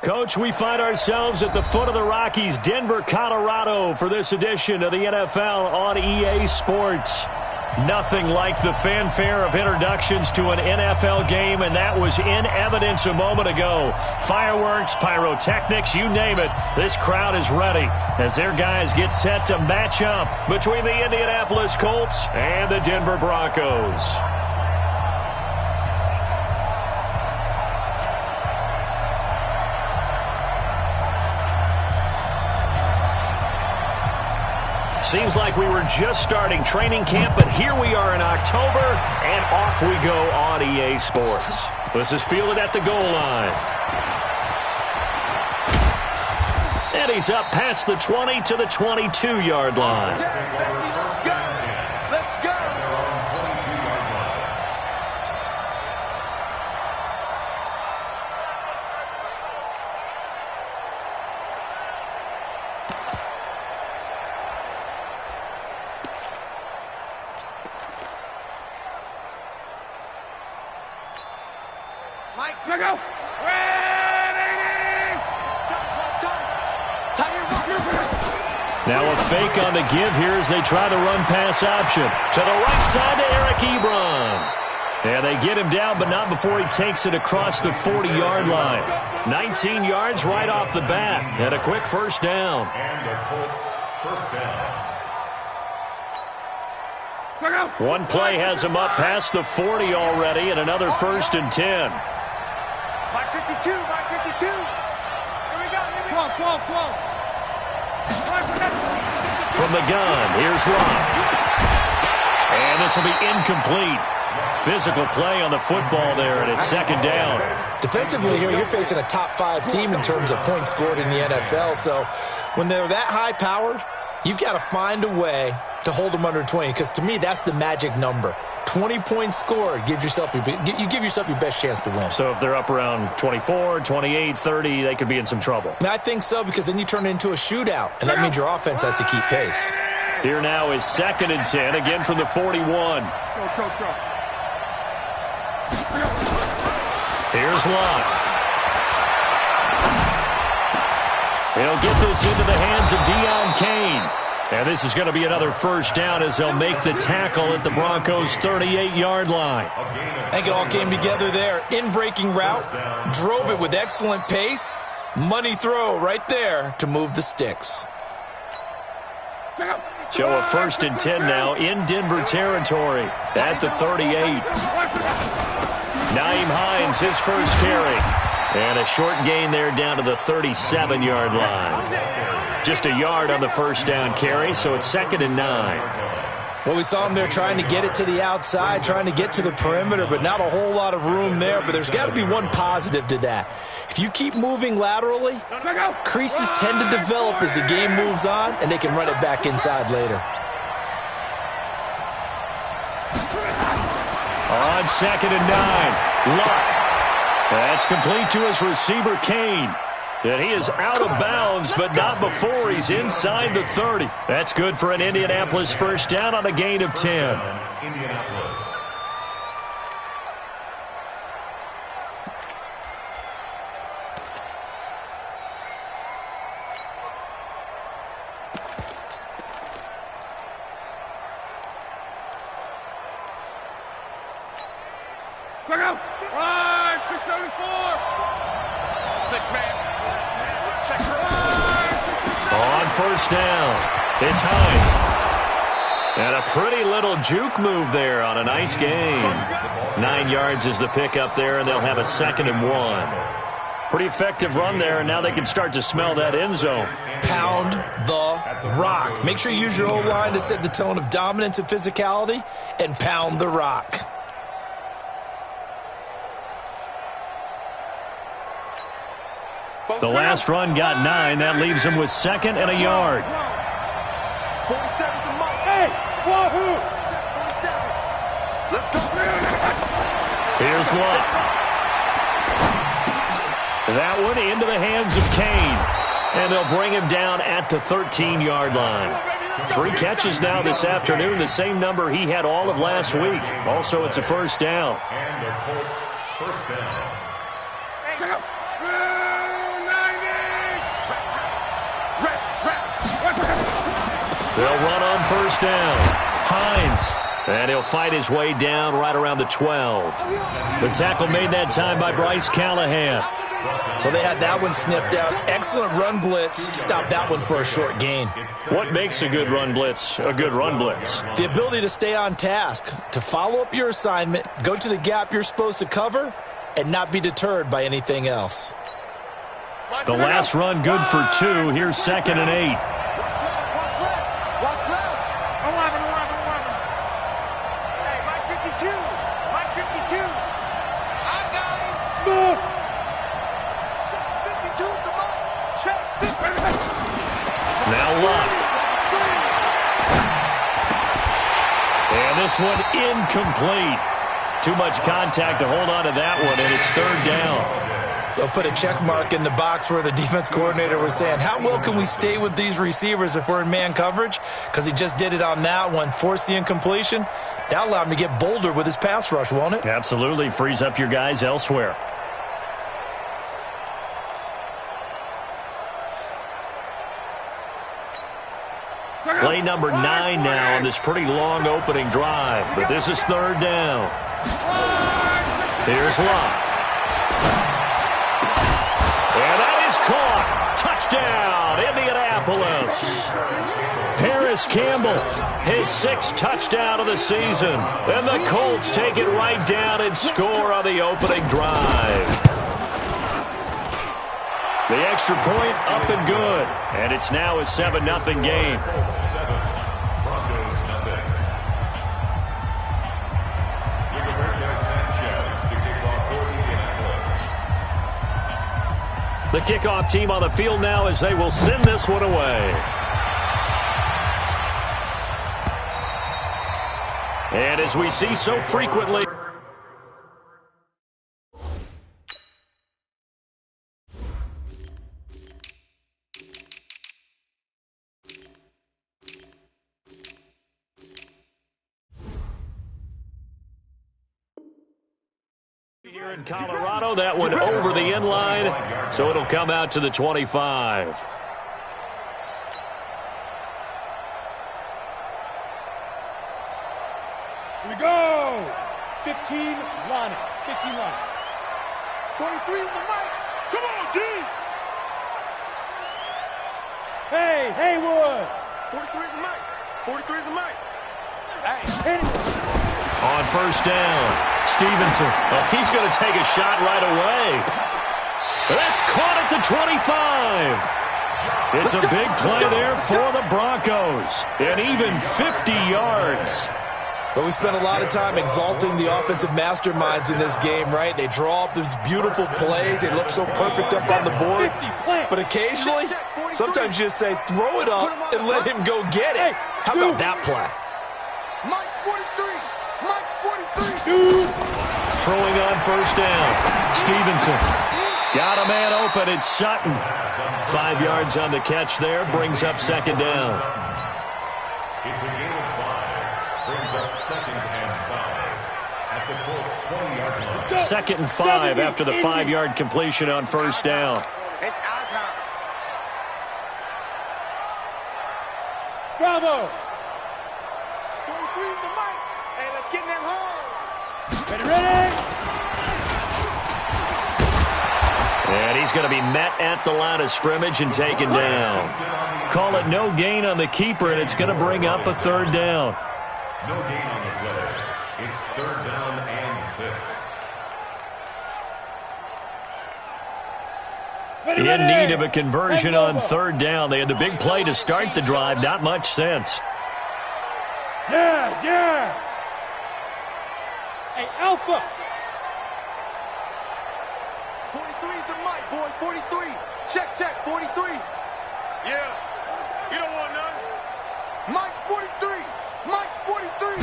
Coach, we find ourselves at the foot of the Rockies, Denver, Colorado, for this edition of the NFL on EA Sports. Nothing like the fanfare of introductions to an NFL game, and that was in evidence a moment ago. Fireworks, pyrotechnics, you name it. This crowd is ready as their guys get set to match up between the Indianapolis Colts and the Denver Broncos. Seems like we were just starting training camp, but here we are in October, and off we go on EA Sports. This is fielded at the goal line. And he's up past the 20 to the 22-yard line. Let's go! Now a fake on the give here as they try the run-pass option. To the right side to Eric Ebron. Yeah, they get him down, but not before he takes it across the 40-yard line. 19 yards right off the bat, and a quick first down. And the Colts first down. One play has him up past the 40 already, and another 1st and 10. Mark 52, Mark 52. Here we go, Come on. From the gun, here's Locke. And this will be incomplete. Physical play on the football there, and it's 2nd down. Defensively here, you're facing a top-5 team in terms of points scored in the NFL. So when they're that high-powered, you've got to find a way to hold them under 20, because to me, that's the magic number. 20 points scored, you give yourself your best chance to win. So if they're up around 24, 28, 30, they could be in some trouble. I think so, because then you turn it into a shootout, and that means your offense has to keep pace. Here now is 2nd and 10, again from the 41. Go. Here's Locke. He'll get this into the hands of Deon Cain. And this is going to be another first down as they'll make the tackle at the Broncos' 38-yard line. I think it all came together there. In-breaking route, drove it with excellent pace. Money throw right there to move the sticks. So a 1st and 10 now in Denver territory at the 38. Nyheim Hines, his first carry. And a short gain there down to the 37-yard line. Just a yard on the first down carry, so it's 2nd and 9. Well, we saw him there trying to get it to the outside, trying to get to the perimeter, but not a whole lot of room there. But there's got to be one positive to that. If you keep moving laterally, creases tend to develop as the game moves on, and they can run it back inside later. On 2nd and 9, Luck. That's complete to his receiver, Cain. And he is out of bounds, but not before he's inside the 30. That's good for an Indianapolis first down on a gain of 10. Indianapolis. Right, 674. 6-man. Check on first down, it's Hines. And a pretty little juke move there on a nice gain. 9 yards is the pickup there, and they'll have a 2nd and 1. Pretty effective run there, and now they can start to smell that end zone. Pound the rock. Make sure you use your O-line to set the tone of dominance and physicality, and pound the rock. The last run got 9. That leaves him with 2nd and a yard. 47 to Mike. Hey, wahoo! 47. Let's go. Here's Luck. That one into the hands of Cain. And they'll bring him down at the 13-yard line. 3 catches now this afternoon, the same number he had all of last week. Also, it's a first down. And the Colts first down. They'll run on first down. Hines. And he'll fight his way down right around the 12. The tackle made that time by Bryce Callahan. Well, they had that one sniffed out. Excellent run blitz. Stopped that one for a short gain. What makes a good run blitz a good run blitz? The ability to stay on task, to follow up your assignment, go to the gap you're supposed to cover, and not be deterred by anything else. The last run good for 2. Here's 2nd and 8. This one incomplete. Too much contact to hold on to that one, and it's 3rd down. They'll put a check mark in the box where the defense coordinator was saying, how well can we stay with these receivers if we're in man coverage? Because he just did it on that one, forced the incompletion. That allowed him to get bolder with his pass rush, won't it? Absolutely. Frees up your guys elsewhere. Play number 9 now on this pretty long opening drive. But this is 3rd down. Here's Locke. And that is caught. Touchdown, Indianapolis. Paris Campbell, his 6th touchdown of the season. And the Colts take it right down and score on the opening drive. The extra point up and good. And it's now a 7-0 game. The kickoff team on the field now as they will send this one away. And as we see so frequently, here in Colorado, that one over the end line, so it'll come out to the 25. Here we go. 15 line it. 15 line it. 43 is the mic. Come on, D. Hey, Haywood. 43 is the mic. 43 is the mic. Hey, hit it. On first down, Stevenson. Oh, he's going to take a shot right away. That's caught at the 25. It's a big play there for the Broncos. And even 50 yards. But we spent a lot of time exalting the offensive masterminds in this game, right? They draw up these beautiful plays. They look so perfect up on the board. But occasionally, sometimes you just say, throw it up and let him go get it. How about that play? Mike's 43. Mike's 43. Throwing on first down. Stevenson. Got a man open. It's Sutton. 5 yards on the catch there. Brings up 2nd down. It's a gain of 5. Brings up 2nd and 5. At the Colts 20-yard line. 2nd and 5 after the 5-yard completion on first down. It's our time. Bravo. 43 is the mic. Hey, let's get in them holes. Ready? And he's going to be met at the line of scrimmage and taken down. Call it no gain on the keeper, and it's going to bring up a 3rd down. No gain on the play. It's 3rd down and 6. In need of a conversion on 3rd down. They had the big play to start the drive. Not much sense. Yes. Hey, Alpha. 43 is the mic, boys. 43. Check, 43. Yeah. You don't want none. Mike's 43. Mike's 43.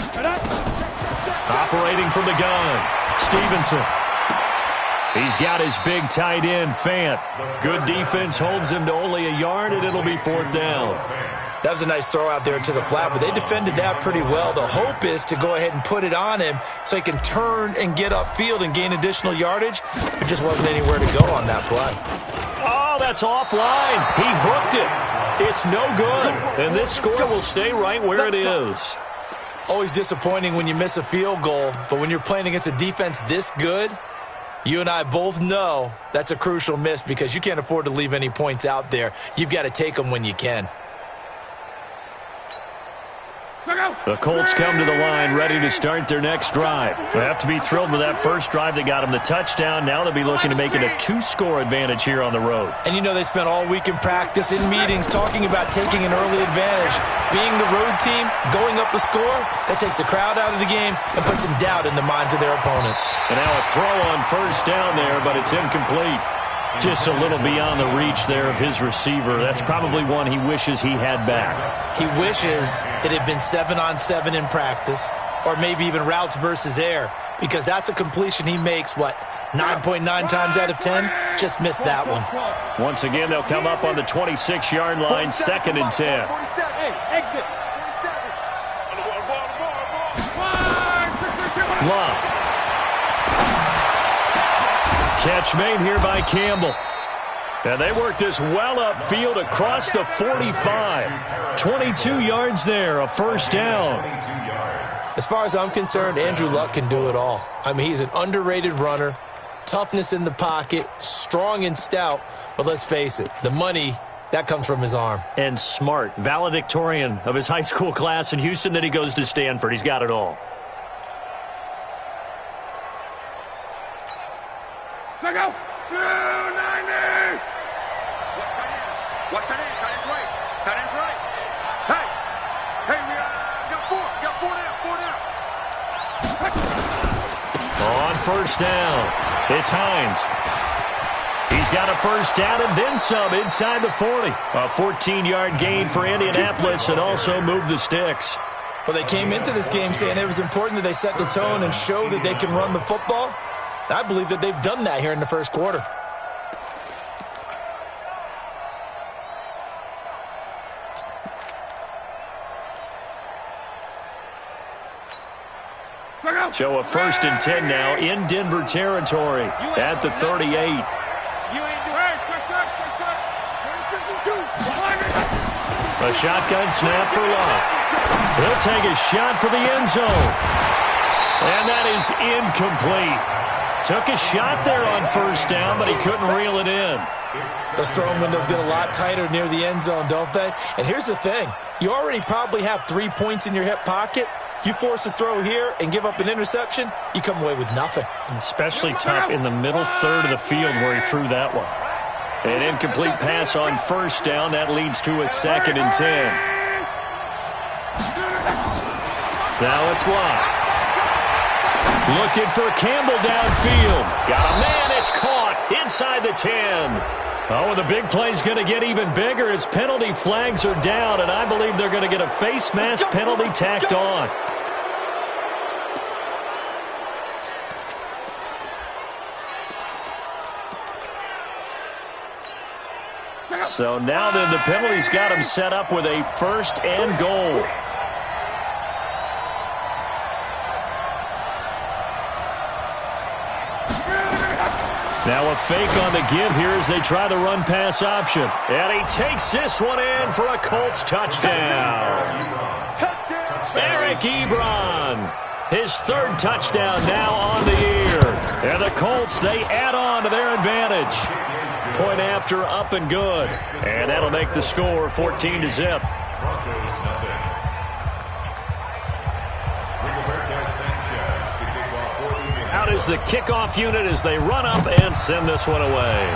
Check. Operating from the gun. Stevenson. He's got his big tight end, Fant. Good defense holds him to only a yard, and it'll be 4th down. That was a nice throw out there to the flat, but they defended that pretty well. The hope is to go ahead and put it on him so he can turn and get upfield and gain additional yardage. There just wasn't anywhere to go on that play. Oh, Oh, that's offline. He hooked it. It's no good. And this score will stay right where it is. Always disappointing when you miss a field goal, but when you're playing against a defense this good, you and I both know that's a crucial miss because you can't afford to leave any points out there. You've got to take them when you can. The Colts come to the line ready to start their next drive. They have to be thrilled with that first drive that got them the touchdown. Now they'll be looking to make it a 2-score advantage here on the road. And you know they spent all week in practice, in meetings, talking about taking an early advantage. Being the road team, going up a score, that takes the crowd out of the game and puts some doubt in the minds of their opponents. And now a throw on first down there, but it's incomplete. Just a little beyond the reach there of his receiver. That's probably one he wishes he had back. He wishes it had been 7-on-7 in practice, or maybe even routes versus air, because that's a completion he makes, 9.9 times out of 10? Just missed that one. Once again, they'll come up on the 26-yard line, 2nd and 10. Exit. Love. Catch made here by Campbell. And they work this well upfield across the 45. 22 yards there, a first down. As far as I'm concerned, Andrew Luck can do it all. I mean, he's an underrated runner, toughness in the pocket, strong and stout. But let's face it, the money, that comes from his arm. And smart, valedictorian of his high school class in Houston. Then he goes to Stanford. He's got it all. Check out. 90. Watch that end. Tight end's right. Tight end's right. Hey, we got four. Got four now. On first down, it's Hines. He's got a first down and then some inside the 40. A 14-yard gain for Indianapolis and also moved the sticks. Well, they came into this game saying it was important that they set the tone and show that they can run the football. I believe that they've done that here in the first quarter. So a 1st and 10 now in Denver territory at the 38. A shotgun snap for Love. He'll take a shot for the end zone. And that is incomplete. Took a shot there on first down, but he couldn't reel it in. Those throwing windows get a lot tighter near the end zone, don't they? And here's the thing. You already probably have 3 points in your hip pocket. You force a throw here and give up an interception, you come away with nothing. And especially tough in the middle third of the field where he threw that one. An incomplete pass on first down. That leads to a 2nd and 10. Now it's Love. Looking for Campbell downfield. Got a man. It's caught inside the 10. Oh, the big play's going to get even bigger as penalty flags are down, and I believe they're going to get a face mask penalty tacked on. So now then the penalty's got him set up with a 1st and goal. Now a fake on the give here as they try the run-pass option. And he takes this one in for a Colts touchdown. Eric Ebron, his 3rd touchdown now on the year. And the Colts, they add on to their advantage. Point after, up and good. And that'll make the score 14-0. Out is the kickoff unit as they run up and send this one away.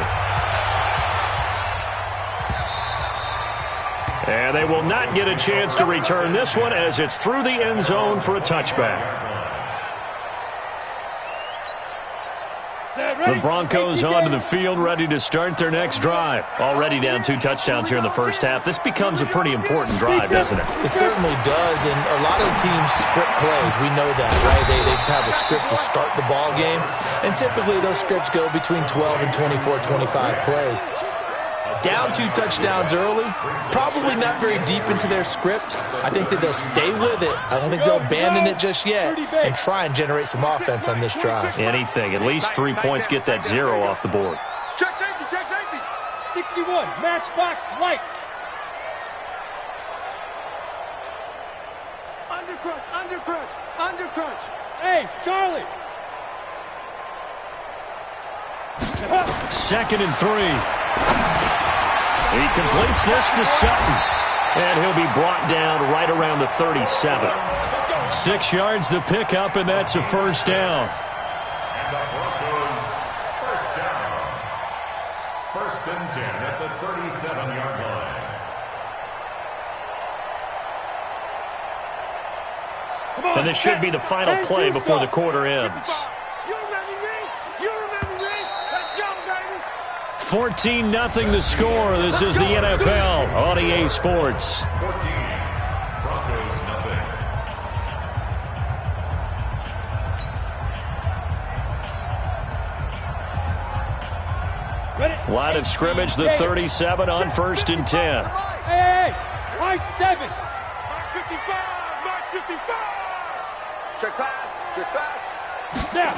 And they will not get a chance to return this one as it's through the end zone for a touchback. The Broncos onto the field, ready to start their next drive. Already down 2 touchdowns here in the first half. This becomes a pretty important drive, doesn't it? It certainly does, and a lot of teams script plays. We know that, right? They have a script to start the ball game, and typically those scripts go between 12 and 24, 25 plays. Down 2 touchdowns early, probably not very deep into their script. I think that they'll stay with it. I don't think they'll abandon it just yet and try and generate some offense on this drive. Anything. At least 3 points, get that 0 off the board. Check safety, check safety. 61, matchbox light. Undercrunch, undercrunch, undercrunch. Hey, Charlie. 2nd and 3. He completes this to Sutton. And he'll be brought down right around the 37. 6 yards the pickup, and that's a first down. And the Broncos first down. 1st and 10 at the 37-yard line. And this should be the final play before the quarter ends. You remember me? You remember me? Let's go, baby. 14-0 the score. This is the NFL on EA Sports. 14. Broncos nothing. Line of scrimmage, the 37 on 1st and 10. Hey, high 7. Mark 55, Mark 55. Trick pass, trick pass. Now.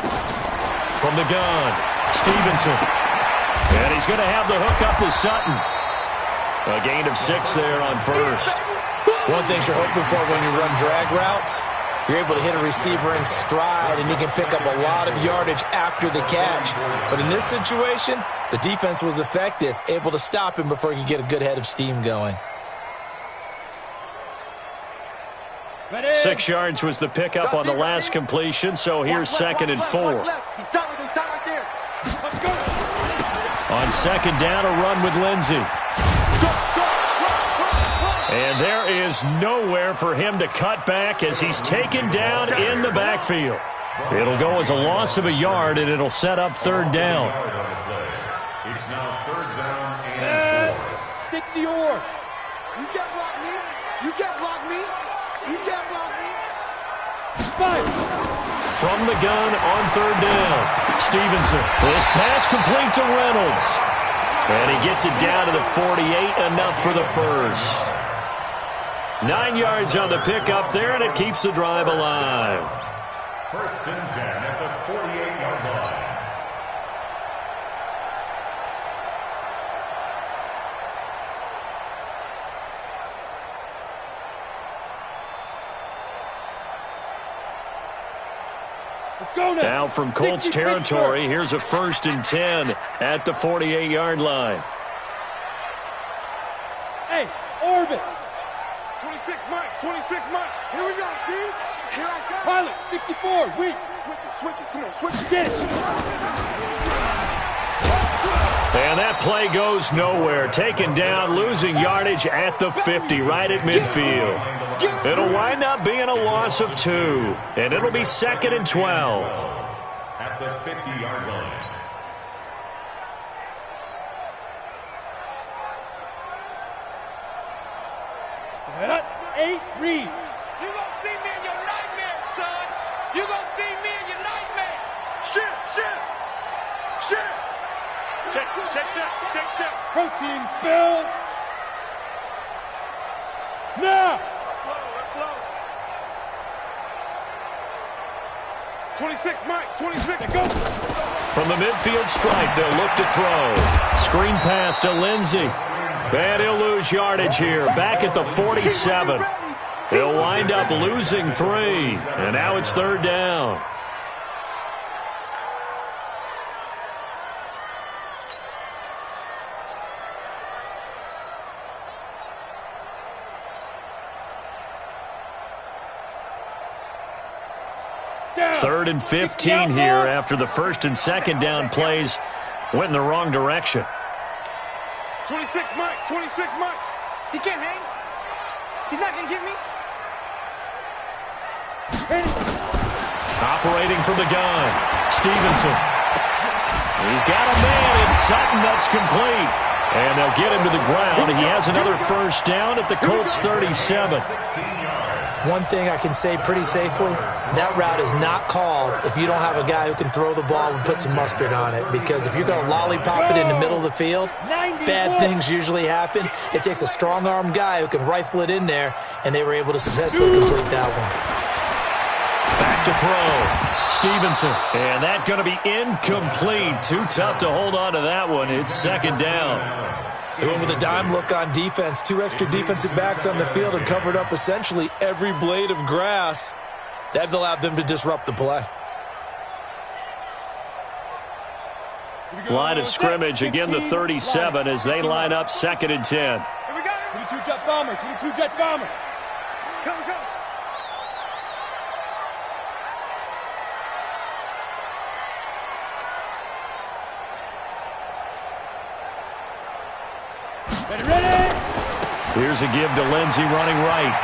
From the gun, Stevenson. And he's going to have the hook up to Sutton. A gain of 6 there on 1st. One thing you're hoping for when you run drag routes, you're able to hit a receiver in stride, and he can pick up a lot of yardage after the catch. But in this situation, the defense was effective, able to stop him before he could get a good head of steam going. 6 yards was the pickup on the last completion, so here's 2nd and 4. He's tight right there. Let's go. On 2nd down, a run with Lindsey. And there is nowhere for him to cut back as he's taken down in the backfield. It'll go as a loss of a yard, and it'll set up 3rd down. It's now 3rd down and 4. 60 or. You can't block me. You can't block me. You can't block me. 5. From the gun on 3rd down, Stevenson. This pass complete to Reynolds. And he gets it down to the 48, enough for the first. 9 yards on the pickup there, and it keeps the drive alive. 1st and 10 at the 48-yard line. Let's go now. Now from Colts territory, here's a 1st and 10 at the 48-yard line. Hey, orbit. 26 Mike, 26 Mike. Here we go, T. Here I come. Pilot, 64, weak. Switch it. Come on, switch it. Get it. And that play goes nowhere. Taken down, losing yardage at the 50, right at midfield. It'll wind up being a loss of 2, and it'll be 2nd and 12. At the 50-yard line. Set up. 8, read. You gonna see me in your nightmares, son. You gonna see me in your nightmares. Shit. Check. Protein spill. Now. Let's blow. 26 Mike, 26. Go. From the midfield stripe, they'll look to throw. Screen pass to Lindsey. And he'll lose yardage here, back at the 47. He'll wind up losing 3, and now it's 3rd down. Down. 3rd and 15 here after the 1st and 2nd down plays went in the wrong direction. 26 Mike, 26 Mike. He can't hang. He's not gonna get me. Operating from the gun, Stevenson. He's got a man. It's Sutton. That's complete. And they'll get him to the ground. He has another 1st down at the Colts 37. One thing I can say pretty safely, that route is not called if you don't have a guy who can throw the ball and put some mustard on it. Because if you're going to lollipop it in the middle of the field, bad things usually happen. It takes a strong-armed guy who can rifle it in there, and they were able to successfully complete that one. Back to throw. Stevenson. And that's going to be incomplete. Too tough to hold on to that one. It's second down. They went with a dime look on defense. 2 extra defensive backs on the field and covered up essentially every blade of grass. That allowed them to disrupt the play. Line of scrimmage, again the 37 as they line up 2nd and 10. 22 jet bomber, 22 jet bomber. Come. Ready? Here's a give to Lindsey running right.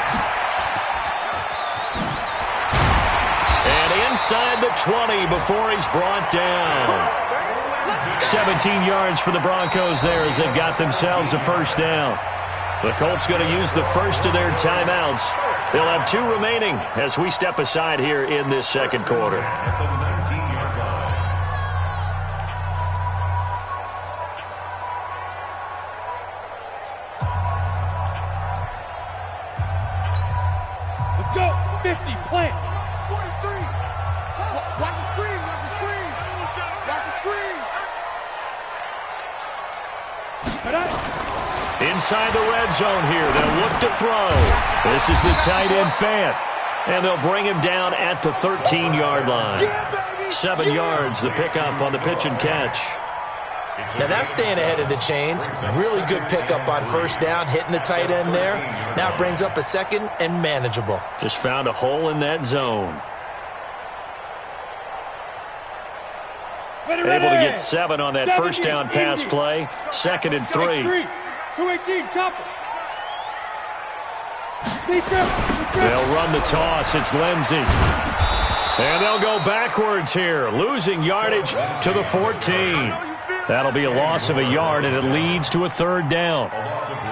And inside the 20 before he's brought down. 17 yards for the Broncos there as they've got themselves a first down. The Colts going to use the first of their timeouts. They'll have 2 remaining as we step aside here in this second quarter. At the 19-yard line. Let's go. 50, plant. 43. Watch the screen. Watch the screen. Watch the screen. Inside the red zone here. They'll look to throw. This is the tight end Fant. And they'll bring him down at the 13-yard line. 7 yards, the pickup on the pitch and catch. Now that's staying ahead of the chains. Really good pickup on first down, hitting the tight end there. Now it brings up a second and manageable. Just found a hole in that zone. Ready. Able to get 7 on that first down pass play. 2nd and 3. 218, chopper. They'll run the toss. It's Lindsey. And they'll go backwards here, losing yardage to the 14. That'll be a loss of a yard, and it leads to a 3rd down.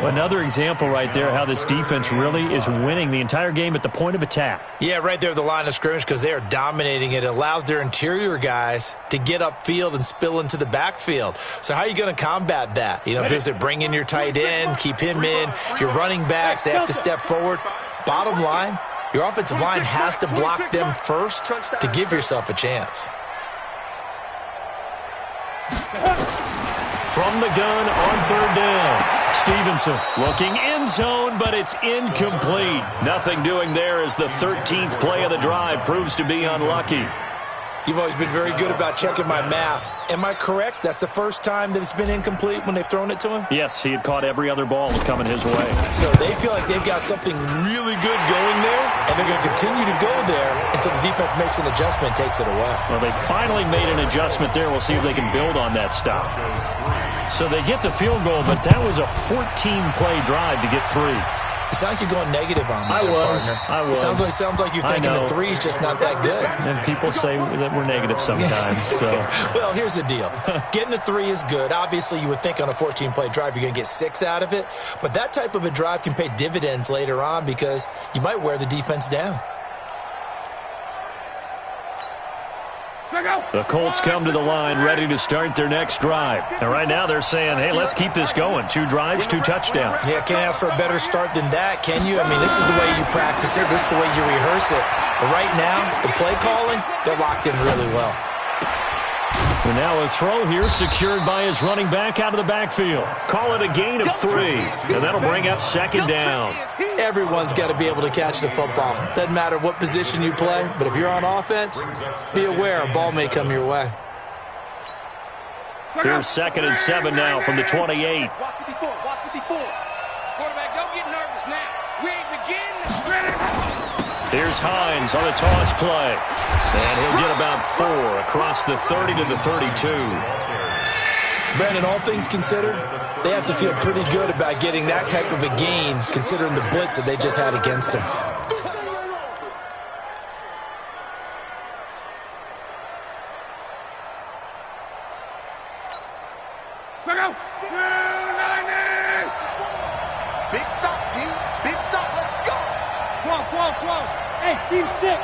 Another example right there how this defense really is winning the entire game at the point of attack. Yeah, right there at the line of scrimmage because they are dominating it. It allows their interior guys to get upfield and spill into the backfield. So how are you going to combat that? You know, does it bring in your tight end, keep him in? Your running backs, they have to step forward. Bottom line, your offensive line has to block them first to give yourself a chance. From the gun on 3rd down. Stevenson looking end zone, but it's incomplete. Nothing doing there as the 13th play of the drive proves to be unlucky. You've always been very good about checking my math. Am I correct? That's the first time that it's been incomplete when they've thrown it to him? Yes, he had caught every other ball coming his way. So they feel like they've got something really good going there, and they're going to continue to go there until the defense makes an adjustment and takes it away. Well, they finally made an adjustment there. We'll see if they can build on that stop. So they get the field goal, but that was a 14-play drive to get 3. It sounds like you're going negative on me, partner. I was. It sounds like you're thinking the 3's just not that good. And people say that we're negative sometimes. So. Well, here's the deal. Getting the 3 is good. Obviously, you would think on a 14-play drive you're going to get 6 out of it. But that type of a drive can pay dividends later on because you might wear the defense down. The Colts come to the line ready to start their next drive. And right now they're saying, hey, let's keep this going. 2 drives, 2 touchdowns. Yeah, can't ask for a better start than that, can you? I mean, this is the way you practice it. This is the way you rehearse it. But right now, the play calling, they're locked in really well. And now a throw here secured by his running back out of the backfield. Call it a gain of 3. And that'll bring up 2nd down. Everyone's got to be able to catch the football. Doesn't matter what position you play, but if you're on offense, be aware a ball may come your way. Here's 2nd and 7 now from the 28. Watch 54. Watch 54. Quarterback, don't get nervous now. We ain't beginning. Here's Hines on the toss play. And he'll get about 4 across the 30 to the 32. Brandon, all things considered, they have to feel pretty good about getting that type of a gain considering the blitz that they just had against them. Big stop, P. Big stop. Let's go. Come on. Hey, Steve 6.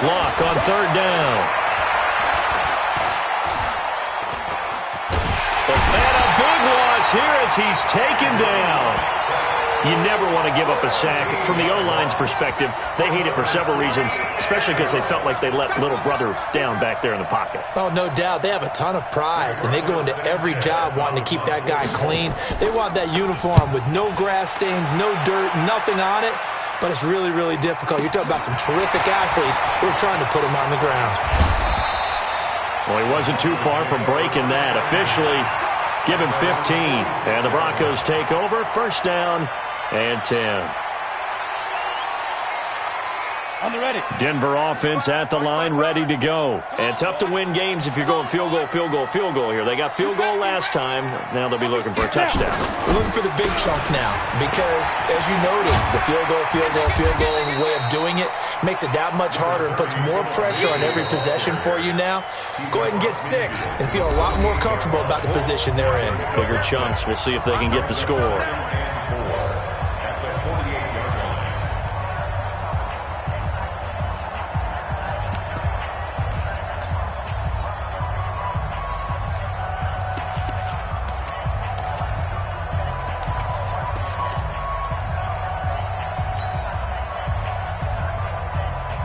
Block on 3rd down. And a big loss is here as he's taken down. You never want to give up a sack. From the O-line's perspective, they hate it for several reasons, especially because they felt like they let little brother down back there in the pocket. Oh, no doubt. They have a ton of pride, and they go into every job wanting to keep that guy clean. They want that uniform with no grass stains, no dirt, nothing on it, but it's really, really difficult. You're talking about some terrific athletes who are trying to put him on the ground. Well, he wasn't too far from breaking that. Officially, give him 15. And the Broncos take over. First down and 10. On the ready. Denver offense at the line, ready to go. And tough to win games if you're going field goal, field goal, field goal here. They got field goal last time. Now they'll be looking for a touchdown. We're looking for the big chunk now because, as you noted, the field goal way of doing it makes it that much harder and puts more pressure on every possession for you now. Go ahead and get 6 and feel a lot more comfortable about the position they're in. Bigger chunks. We'll see if they can get the score.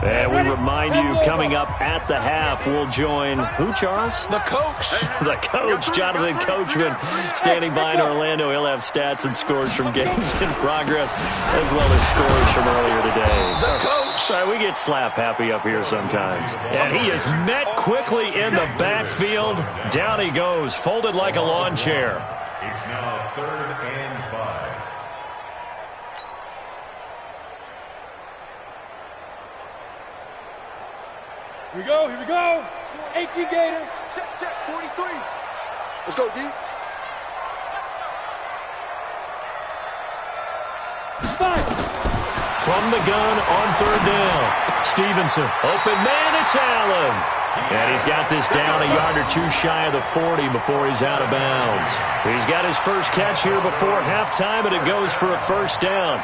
And we remind you, coming up at the half, we'll join who, Charles? The coach. The coach, Jonathan Coachman, standing by in Orlando. He'll have stats and scores from games in progress, as well as scores from earlier today. The coach. Sorry, we get slap happy up here sometimes. And he is met quickly in the backfield. Down he goes, folded like a lawn chair. It's now 3rd and 5. Here we go, here we go. 18 Gator. Check, 43. Let's go, D. 5. From the gun on 3rd down. Stevenson, open man, it's Allen. And he's got this down a yard or 2 shy of the 40 before he's out of bounds. He's got his first catch here before halftime, and it goes for a first down.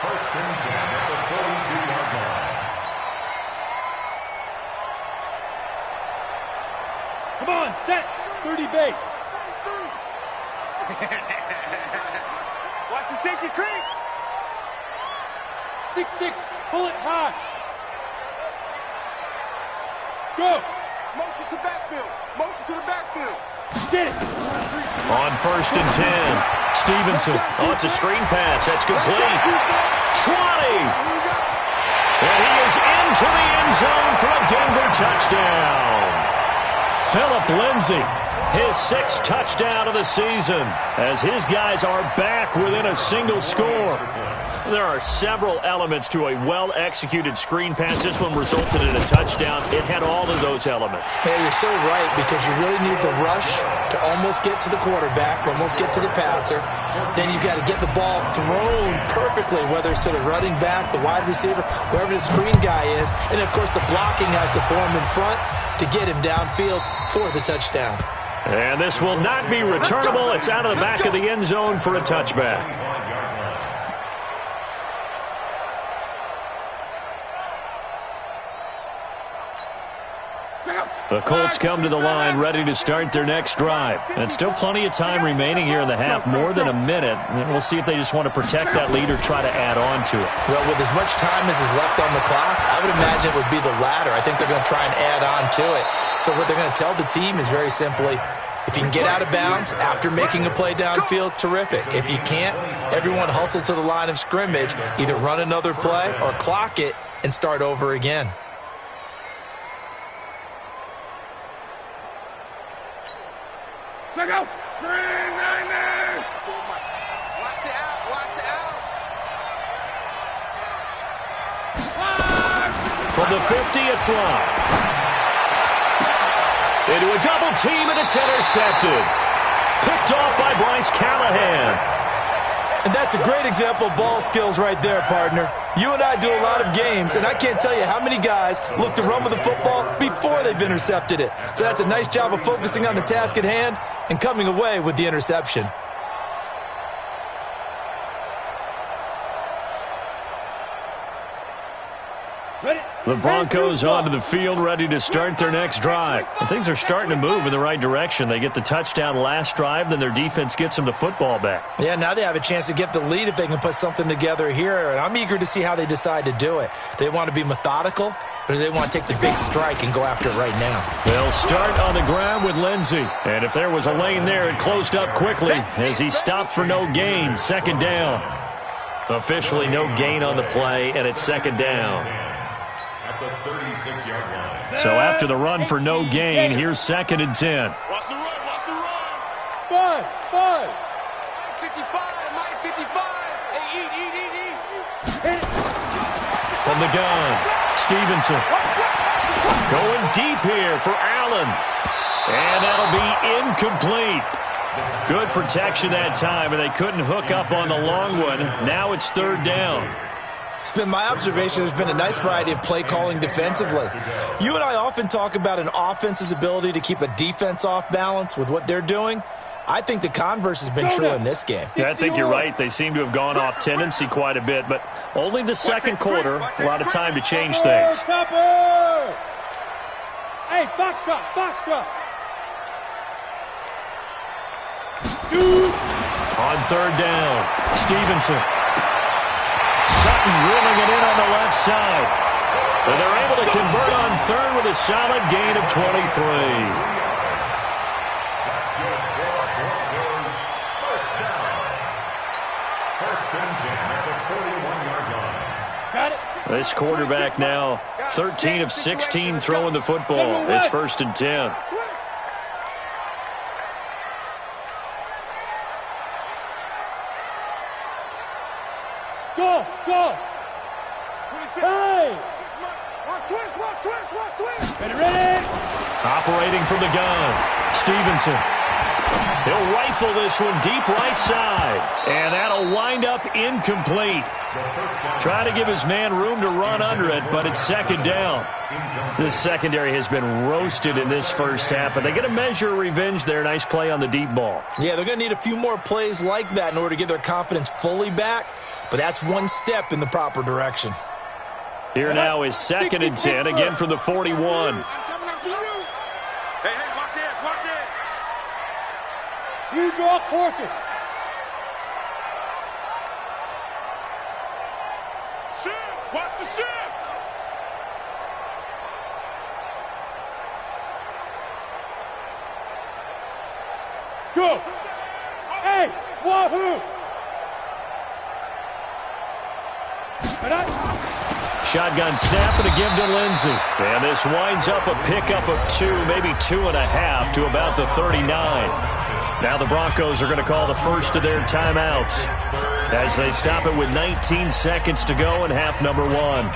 First and 10 at the 42-yard line. Come on, set. 30 base. Watch the safety creep. 6-6, pull it high. Go. Motion to backfield. Motion to the backfield. Get it. On 1st and 10, Stevenson. Oh, it's a screen pass. That's complete. 20. And he is into the end zone for a Denver touchdown. Phillip Lindsay, his 6th touchdown of the season, as his guys are back within a single score. There are several elements to a well-executed screen pass. This one resulted in a touchdown. It had all of those elements. Yeah, you're so right, because you really need the rush to almost get to the quarterback, almost get to the passer. Then you've got to get the ball thrown perfectly, whether it's to the running back, the wide receiver, whoever the screen guy is. And, of course, the blocking has to form in front to get him downfield for the touchdown. And this will not be returnable. It's out of the back of the end zone for a touchback. The Colts come to the line ready to start their next drive. And still plenty of time remaining here in the half, more than a minute. And we'll see if they just want to protect that lead or try to add on to it. Well, with as much time as is left on the clock, I would imagine it would be the latter. I think they're going to try and add on to it. So what they're going to tell the team is very simply, if you can get out of bounds after making a play downfield, terrific. If you can't, everyone hustle to the line of scrimmage, either run another play or clock it and start over again. Check out. Watch the out. Watch the out. From the 50, it's locked. Into a double team, and it's intercepted. Picked off by Bryce Callahan. And that's a great example of ball skills right there, partner. You and I do a lot of games, and I can't tell you how many guys look to run with the football before they've intercepted it. So that's a nice job of focusing on the task at hand and coming away with the interception. Ready? The Broncos onto the field, ready to start their next drive. And things are starting to move in the right direction. They get the touchdown last drive, then their defense gets them the football back. Yeah, now they have a chance to get the lead if they can put something together here. And I'm eager to see how they decide to do it. They want to be methodical, or do they want to take the big strike and go after it right now? They'll start on the ground with Lindsey. And if there was a lane there, it closed up quickly as he stopped for no gain. Second down. Officially no gain on the play, and it's second down. At the 36-yard line. So after the run for no gain, here's 2nd and 10. Watch the run, watch the run. 5. 55, Mike 55. Hey, eat. From the gun, Stevenson. Going deep here for Allen. And that'll be incomplete. Good protection that time, and they couldn't hook up on the long one. Now it's 3rd down. It's been my observation there's been a nice variety of play calling defensively. You and I often talk about an offense's ability to keep a defense off balance with what they're doing. I think the converse has been true in this game. Yeah, I think you're right. They seem to have gone off tendency quite a bit, but only the second quarter, a lot of time to change things. Hey, foxtrot. On 3rd down, Stevenson. Sutton reeling it in on the left side. And they're able to convert on 3rd with a solid gain of 23. That's good for Broncos. First down. 1st and 10 at the 41-yard line. Got it. This quarterback now 13 of 16 throwing the football. It's 1st and 10. Go. Hey. Watch twist. Ready. Operating from the gun, Stevenson. He'll rifle this one deep right side. And that'll wind up incomplete. Try to give his man room to run under it, but it's 2nd down. This secondary has been roasted in this first half, but they get a measure of revenge there. Nice play on the deep ball. Yeah, they're going to need a few more plays like that in order to get their confidence fully back, but that's one step in the proper direction. Here now is 2nd and 10, again from the 41. I'm coming up to you. Hey, watch it. You draw Corkins. Shift, watch the shift. Go. Hey, wahoo. Shotgun snap and a give to Lindsey. And this winds up a pickup of 2, maybe 2.5 to about the 39. Now the Broncos are going to call the first of their timeouts as they stop it with 19 seconds to go in half number 1.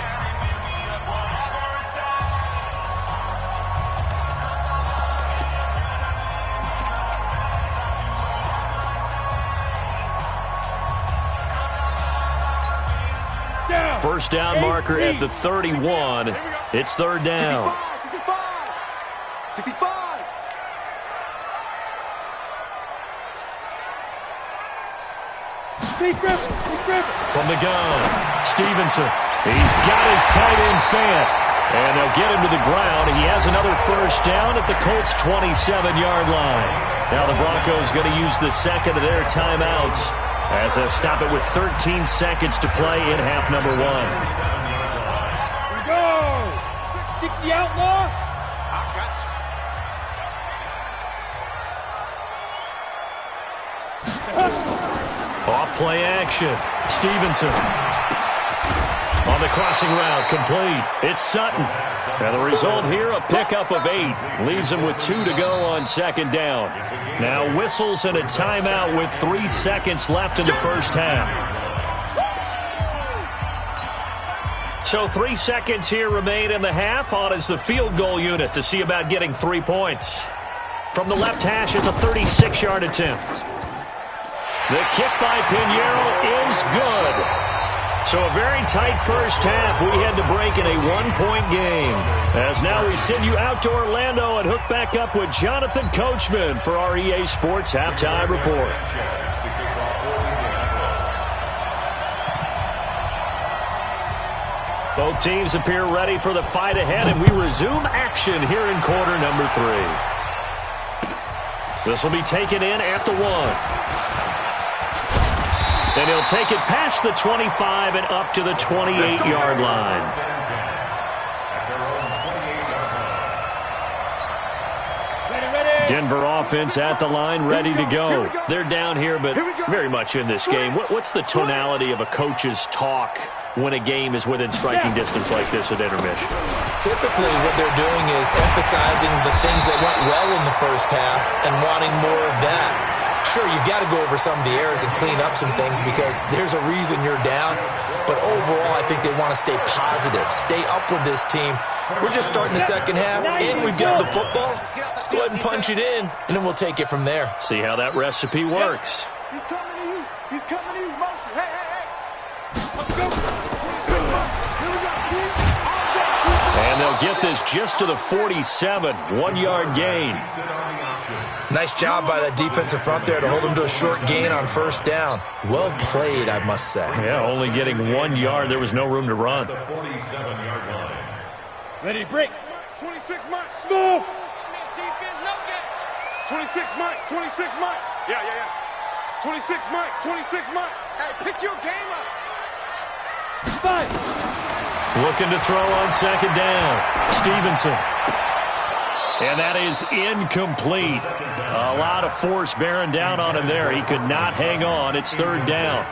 First down marker at the 31. It's 3rd down. 65. From the gun, Stevenson. He's got his tight end Fant. And they'll get him to the ground. He has another first down at the Colts' 27-yard line. Now the Broncos going to use the second of their timeouts as they stop it with 13 seconds to play in half number 1. Here we go. 60 outlaw. I got you. Off play action. Stevenson. On the crossing route, complete. It's Sutton. And the result here, a pickup of 8. Leaves him with 2 to go on 2nd down. Now whistles and a timeout with 3 seconds left in the first half. So 3 seconds here remain in the half. On is the field goal unit to see about getting 3 points. From the left hash, it's a 36-yard attempt. The kick by Pinheiro is good. So a very tight first half. We had to break in a 1-point game. As now we send you out to Orlando and hook back up with Jonathan Coachman for our EA Sports Halftime Report. Both teams appear ready for the fight ahead, and we resume action here in quarter number 3. This will be taken in at the 1. And he'll take it past the 25 and up to the 28-yard line. Denver offense at the line, ready to go. They're down here, but very much in this game. What's the tonality of a coach's talk when a game is within striking distance like this at intermission? Typically, what they're doing is emphasizing the things that went well in the first half and wanting more of that. Sure, you've got to go over some of the errors and clean up some things because there's a reason you're down. But overall, I think they want to stay positive, stay up with this team. We're just starting the second half, and we've got the football. Let's go ahead and punch it in, and then we'll take it from there. See how that recipe works. He's coming to you. He's coming to you. Motion. Hey, hey, hey. Let's go. Here we go. And they'll get this just to the 47, 1-yard gain. Nice job by that defensive front there to hold them to a short gain on first down. Well played, I must say. Yeah, only getting 1 yard. There was no room to run. The 47-yard line. Ready, break. 26 Mike. Small. 26 Mike. 26 Mike. Yeah. 26 Mike. 26 Mike. Hey, pick your game up. 5. Looking to throw on second down. Stevenson. And that is incomplete. A lot of force bearing down on him there. He could not hang on. It's third down.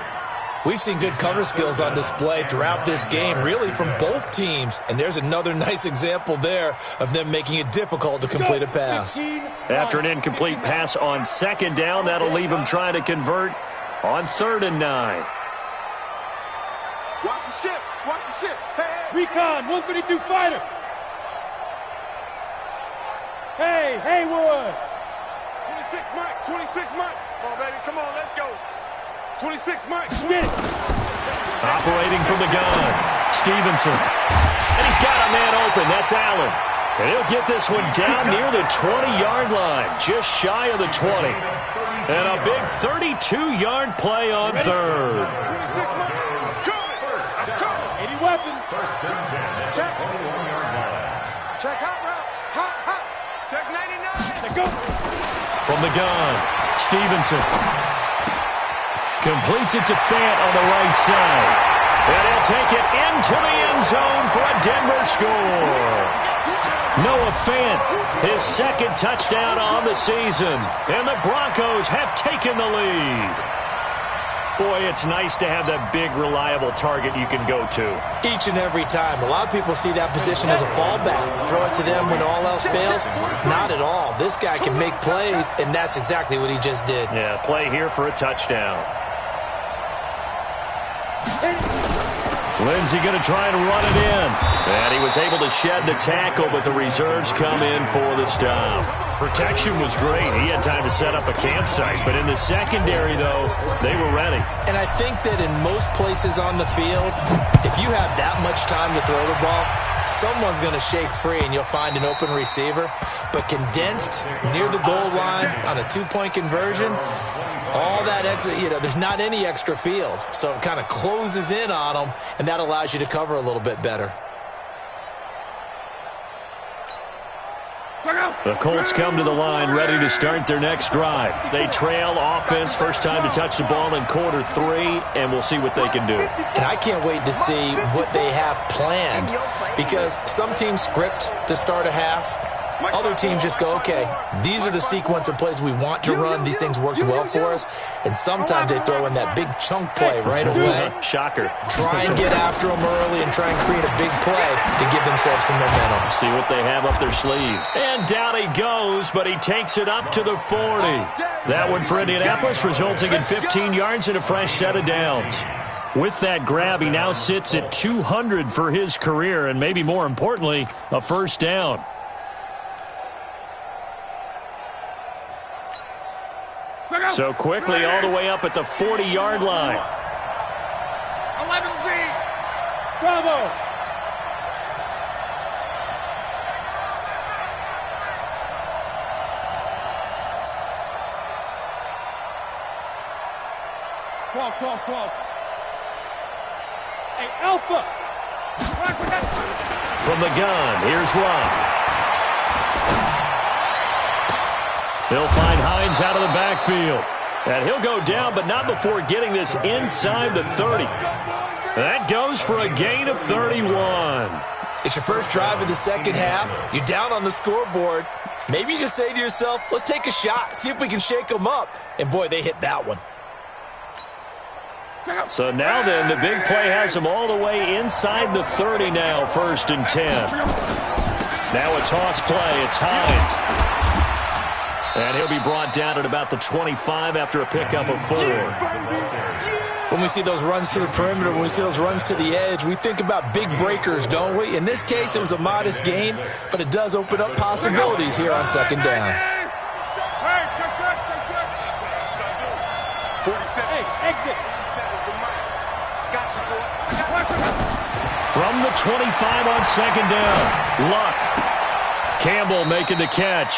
We've seen good cover skills on display throughout this game, really from both teams. And there's another nice example there of them making it difficult to complete a pass. After an incomplete pass on second down, that'll leave him trying to convert on 3rd and 9. Watch the shift. Watch the shift. Hey. Recon, 132 fighter. Hey, Haywood. 26 Mike. 26 Mike. Come on, baby. Come on, let's go. 26 Mike. Get it. Operating from the gun, Stevenson. And he's got a man open. That's Allen. And he'll get this one down near the 20-yard line, just shy of the 20. And a big 32-yard play on 3rd. 26 Mike. Come. 80 weapon. First and 10. Check. 21-yard line. Check hot route. Hot. Check 99. Let's go. From the gun, Stevenson. Completes it to Fant on the right side. And he'll take it into the end zone for a Denver score. Noah Fant, his second touchdown on the season. And the Broncos have taken the lead. Boy, it's nice to have that big, reliable target you can go to. Each and every time. A lot of people see that position as a fallback. Throw it to them when all else fails. Not at all. This guy can make plays, and that's exactly what he just did. Yeah, play here for a touchdown. Lindsey going to try and run it in. And he was able to shed the tackle, but the reserves come in for the stop. Protection was great. He had time to set up a campsite. But in the secondary, though, they were ready. And I think that in most places on the field, if you have that much time to throw the ball, someone's going to shake free and you'll find an open receiver. But condensed near the goal line on a two-point conversion, all that extra, there's not any extra field. So it kind of closes in on them, and that allows you to cover a little bit better. The Colts come to the line ready to start their next drive. They trail offense, first time to touch the ball in quarter 3, and we'll see what they can do. And I can't wait to see what they have planned, because some teams script to start a half. Other teams just go, okay, these are the sequence of plays we want to run. These things worked well for us. And sometimes they throw in that big chunk play right away. Shocker. Try and get after them early and try and create a big play to give themselves some momentum. See what they have up their sleeve. And down he goes, but he takes it up to the 40. That one for Indianapolis, resulting in 15 yards and a fresh set of downs. With that grab, he now sits at 200 for his career, and maybe more importantly, a first down. So quickly all the way up at the 40-yard line. 11 feet. Bravo. Call. Hey, Alpha. From the gun, here's Luck. He'll find Hines out of the backfield. And he'll go down, but not before getting this inside the 30. That goes for a gain of 31. It's your first drive of the second half. You're down on the scoreboard. Maybe you just say to yourself, let's take a shot, see if we can shake them up. And, boy, they hit that one. So now then, the big play has them all the way inside the 30 now, 1st and 10. Now a toss play. It's Hines. And he'll be brought down at about the 25 after a pickup of 4. When we see those runs to the perimeter, when we see those runs to the edge, we think about big breakers, don't we? In this case, it was a modest gain, but it does open up possibilities here on 2nd down. Exit. From the 25 on 2nd down, Luck. Campbell making the catch.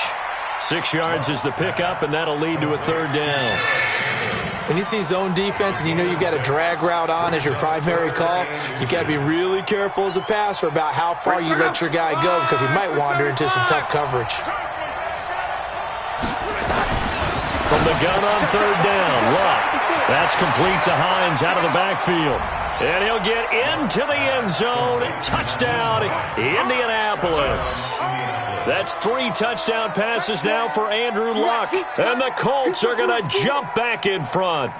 6 yards is the pickup, and that'll lead to a 3rd down. When you see zone defense and you know you've got a drag route on as your primary call, you've got to be really careful as a passer about how far you let your guy go because he might wander into some tough coverage. From the gun on 3rd down, Luck. That's complete to Hines out of the backfield. And he'll get into the end zone. Touchdown, Indianapolis. That's 3 touchdown passes now for Andrew Luck. And the Colts are going to jump back in front.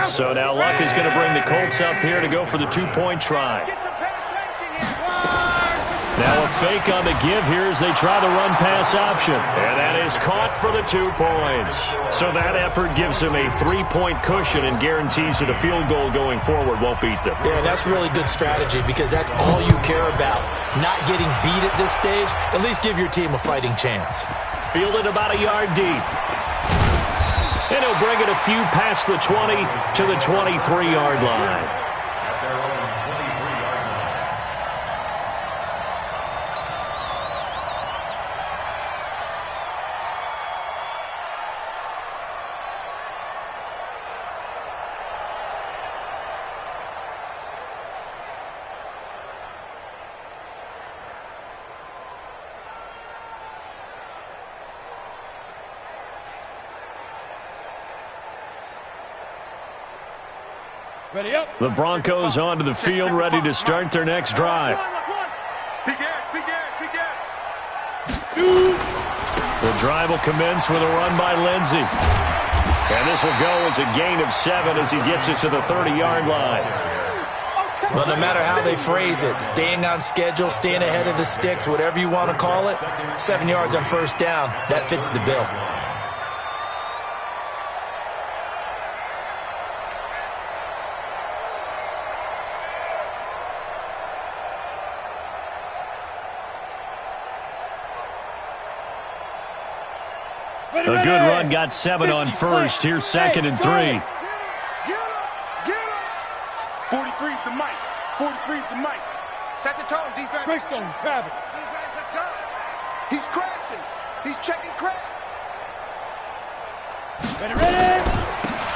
So now Luck is going to bring the Colts up here to go for the 2-point try. Now a fake on the give here as they try the run-pass option. And that is caught for the 2 points. So that effort gives them a 3-point cushion and guarantees that a field goal going forward won't beat them. Yeah, that's really good strategy because that's all you care about. Not getting beat at this stage. At least give your team a fighting chance. Fielded about a yard deep. And he'll bring it a few past the 20 to the 23-yard line. Ready up. The Broncos onto the field, ready to start their next drive. The drive will commence with a run by Lindsey. And this will go as a gain of 7 as he gets it to the 30-yard line. Well, no matter how they phrase it, staying on schedule, staying ahead of the sticks, whatever you want to call it, 7 yards on 1st down, that fits the bill. A good run got 7 on 1st. Here's 2nd and 3. Get him. 43's the mic. 43's the mic. Set the tone, defense. Greystone, Travis. Defense, let's go. He's crashing. He's checking crash. Ready.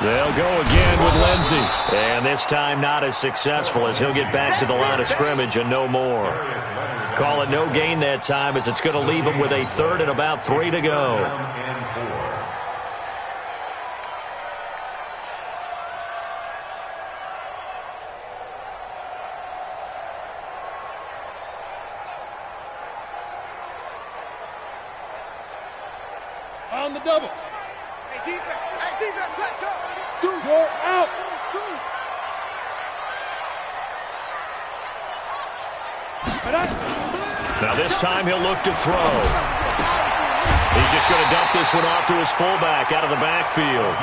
They'll go again with Lindsey. And this time not as successful as he'll get back to the line of scrimmage and no more. Call it no gain that time as it's going to leave him with a 3rd and about 3 to go. On the double. Hey, defense, let's go. You're out. Now this time he'll look to throw. He's just going to dump this one off to his fullback out of the backfield.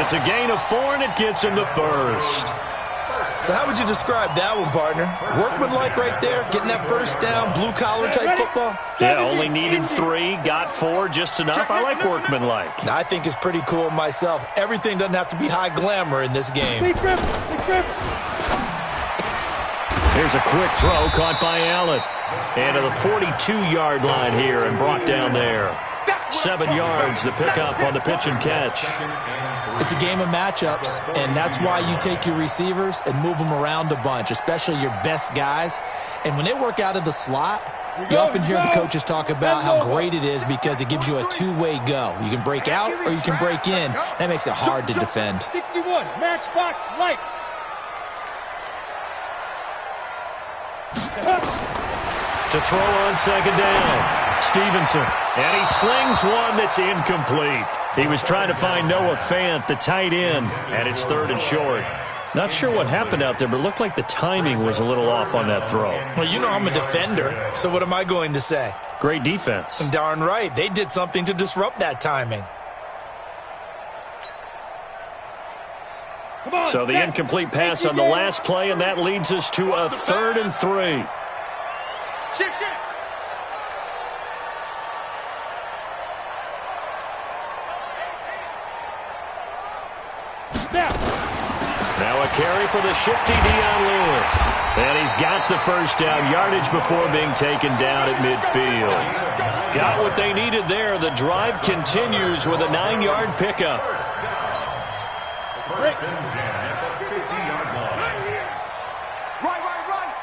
It's a gain of 4, and it gets him the 1st. So how would you describe that one, partner? Workmanlike right there, getting that first down, blue-collar type football? Yeah, only needed 3, got 4, just enough. I like workmanlike. I think it's pretty cool myself. Everything doesn't have to be high glamour in this game. Here's a quick throw caught by Allen. And to the 42-yard line here and brought down there. 7 yards to pick up on the pitch and catch. It's a game of matchups, and that's why you take your receivers and move them around a bunch, especially your best guys. And when they work out of the slot, you often hear the coaches talk about how great it is because it gives you a two-way go. You can break out or you can break in. That makes it hard to defend. 61, matchbox lights. To throw on second down. Stevenson, and he slings one that's incomplete. He was trying to find Noah Fant, the tight end, and it's 3rd and short. Not sure what happened out there, but it looked like the timing was a little off on that throw. Well, you know I'm a defender, so what am I going to say? Great defense. Darn right. They did something to disrupt that timing. So the incomplete pass on the last play, and that leads us to a 3rd and 3. Shift. Now a carry for the shifty Dion Lewis. And he's got the first down yardage before being taken down at midfield. Got what they needed there. The drive continues with a 9-yard pickup. Right.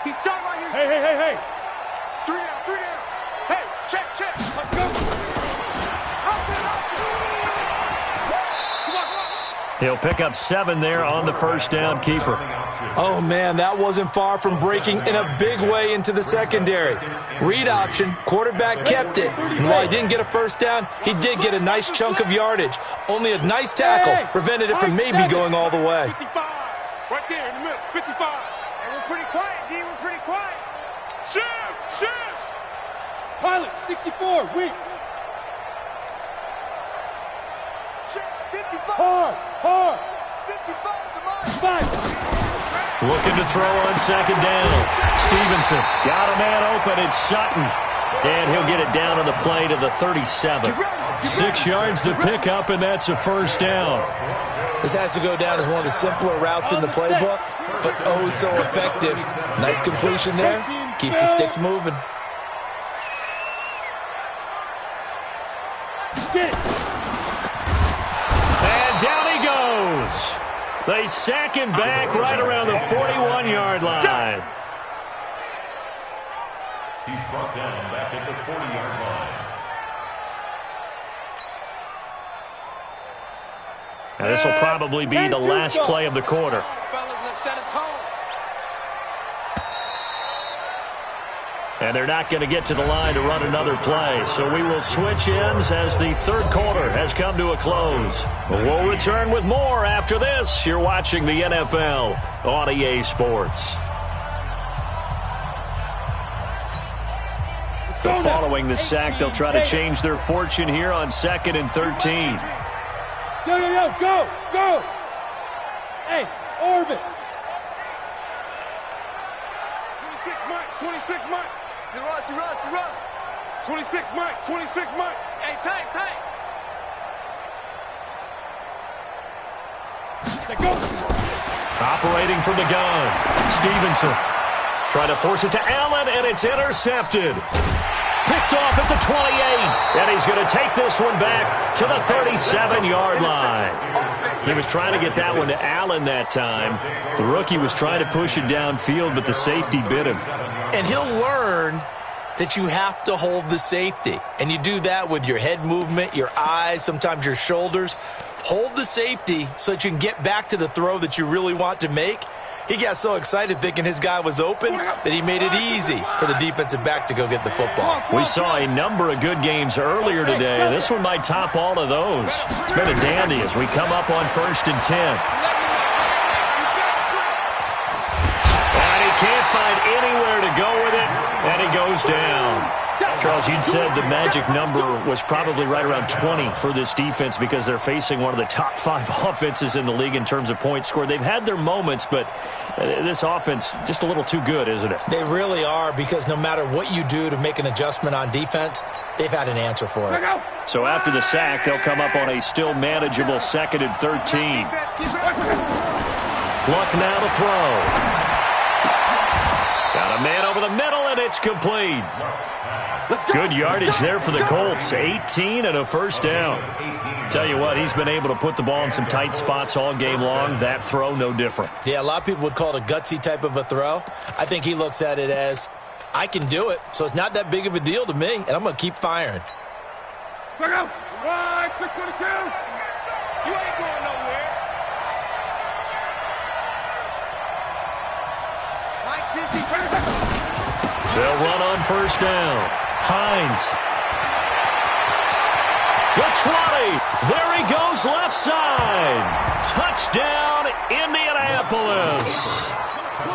He's done right here. Hey. 3 down. Hey, check. Let's go. He'll pick up 7 there on the first down keeper. Oh, man, that wasn't far from breaking in a big way into the secondary. Read option, quarterback kept it. And while he didn't get a first down, he did get a nice chunk of yardage. Only a nice tackle prevented it from maybe going all the way. 55. Right there in the middle. 55. And we're pretty quiet, D. We're pretty quiet. Shift. Pilot, 64, weak. 55. Hard. 55 to mine. 5. Looking to throw on second down. Stevenson got a man open. It's Sutton. And he'll get it down on the play to the 37. 6 yards to pick up, and that's a first down. This has to go down as one of the simpler routes in the playbook, but oh so effective. Nice completion there. Keeps the sticks moving. Get it. And down he goes. They sack him back right around the 41-yard line. He's brought down back at the 40-yard line. Now, this will probably be the last play of the quarter. Fellas, let's set a tone. And they're not going to get to the line to run another play. So we will switch ends as the third quarter has come to a close. We'll return with more after this. You're watching the NFL on EA Sports. Following the sack, they'll try to change their fortune here on 2nd and 13. Go. Hey, orbit. 26 Mike. You run. 26 Mike. Hey, tight. Go. Operating from the gun. Stevenson trying to force it to Allen, and it's intercepted. Picked off at the 28, and he's going to take this one back to the 37-yard line. He was trying to get that one to Allen that time. The rookie was trying to push it downfield, but the safety bit him. And he'll learn that you have to hold the safety. And you do that with your head movement, your eyes, sometimes your shoulders. Hold the safety so that you can get back to the throw that you really want to make. He got so excited thinking his guy was open that he made it easy for the defensive back to go get the football. We saw a number of good games earlier today. This one might top all of those. It's been a dandy as we come up on 1st and 10. And he can't find anywhere to go with it, and he goes down. Charles, you'd said the magic number was probably right around 20 for this defense because they're facing one of the top 5 offenses in the league in terms of points scored. They've had their moments, but this offense just a little too good, isn't it? They really are, because no matter what you do to make an adjustment on defense, they've had an answer for it. So after the sack, they'll come up on a still manageable 2nd and 13. Luck now to throw. Got a man over the middle, and it's complete. Good yardage there for the Colts. 18 and a first down. Tell you what, he's been able to put the ball in some tight spots all game long. That throw, no different. Yeah, a lot of people would call it a gutsy type of a throw. I think he looks at it as, I can do it, so it's not that big of a deal to me, and I'm going to keep firing. Check out. Right, 622. You ain't going nowhere. They'll run on first down. Hines. The 20. There he goes left side. Touchdown, Indianapolis.